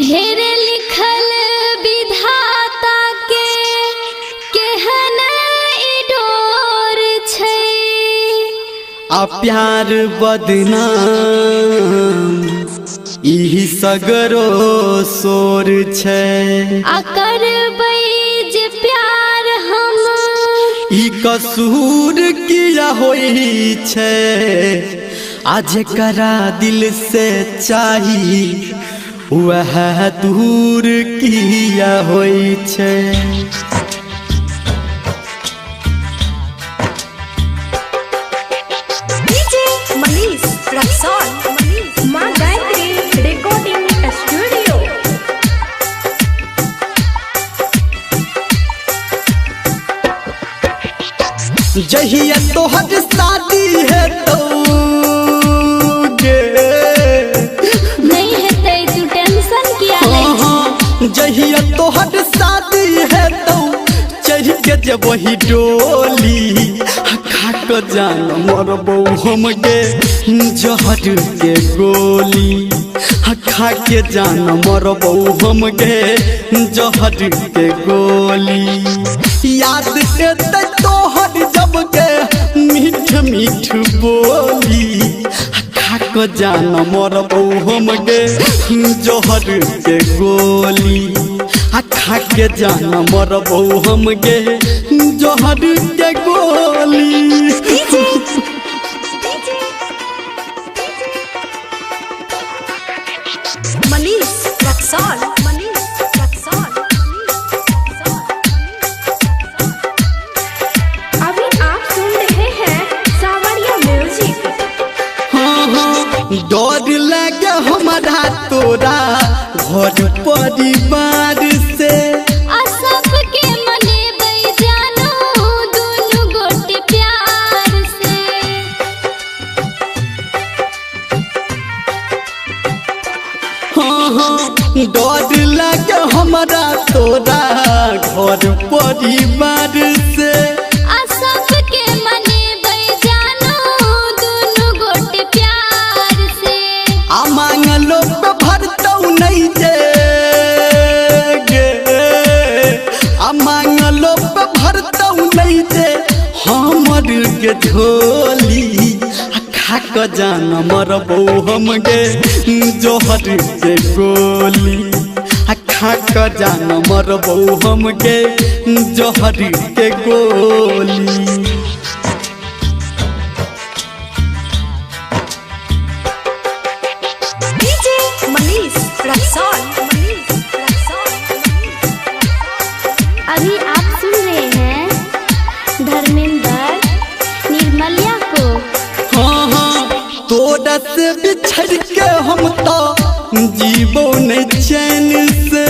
हेरे लिखल विधाता के केहन इडोर छै आ प्यार बदनाम इही सगरो सोर छै आ करबै जे प्यार हम ई कसूर किया होई छै आज करा दिल से चाही वह दूर किया होई छै। डीजे मनीष रक्सौल मां गायत्री रिकॉर्डिंग स्टूडियो। जहिया तोहर शादी है तो नहीं हेतै तू टेंशन किया लै छी। जहिया तोहर शादी है तो चढ़ के जब वही डोली खा के जान मरबो हम गे जहर के गोली खा के जान मरबो हम गे जहर के गोली। याद एतै तोहर जब के मीठ मीठ बोली खा के जान मरबो हम गे जहर के गोली खा के जान मरबो हम गे जहर के गोली। मनीष रक्सौल अभी आप सुन रहे हैं सावरिया म्यूजिक। डर लगे हमारा तोरा घर परिवार से आ सबके मनेबै जानो दुनु गोटे प्यार से। डर लगे हमारा तोरा घर परिवार से आ सबके मनेबै जानो दुनु गोटे प्यार से। आ मांगलो पे भरतौ नहीं जे गे आ मांगलो पे भरतौ नहीं जे हमर के झोली खा के जान मरबो हम गे जहर के गोली खा के जान मरबो हम गे जहर के गोली। डीजे मनीष रक्सौल अभी आप सुन रहे हैं धर्मेंद्र निर्मलिया को। तोरा से बिछड़ के हम तो जीवो नहीं चैन से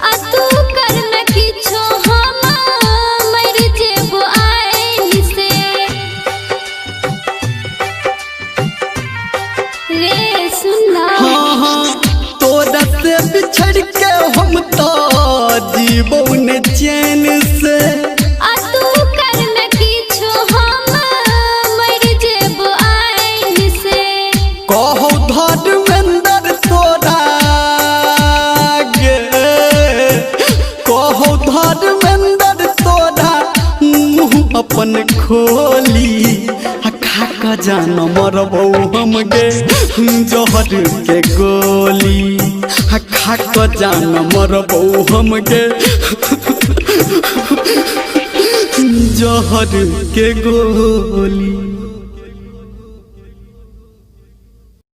आ तू कर न किछो हम मर जेबो आइन से। रे सुना तोरा से बिछड़ के हम तो जीवो नहीं चैन से आ तू कर न किछो हम मर जेबो आइन से। कहो धर्मेंद्र तोरा गे कहो धर्मेंद्र तोरा मुँह अपन खोली खा के जान मरबो हम गे जहर के गोली खा के जान मरबो हम गे जहर के गोली।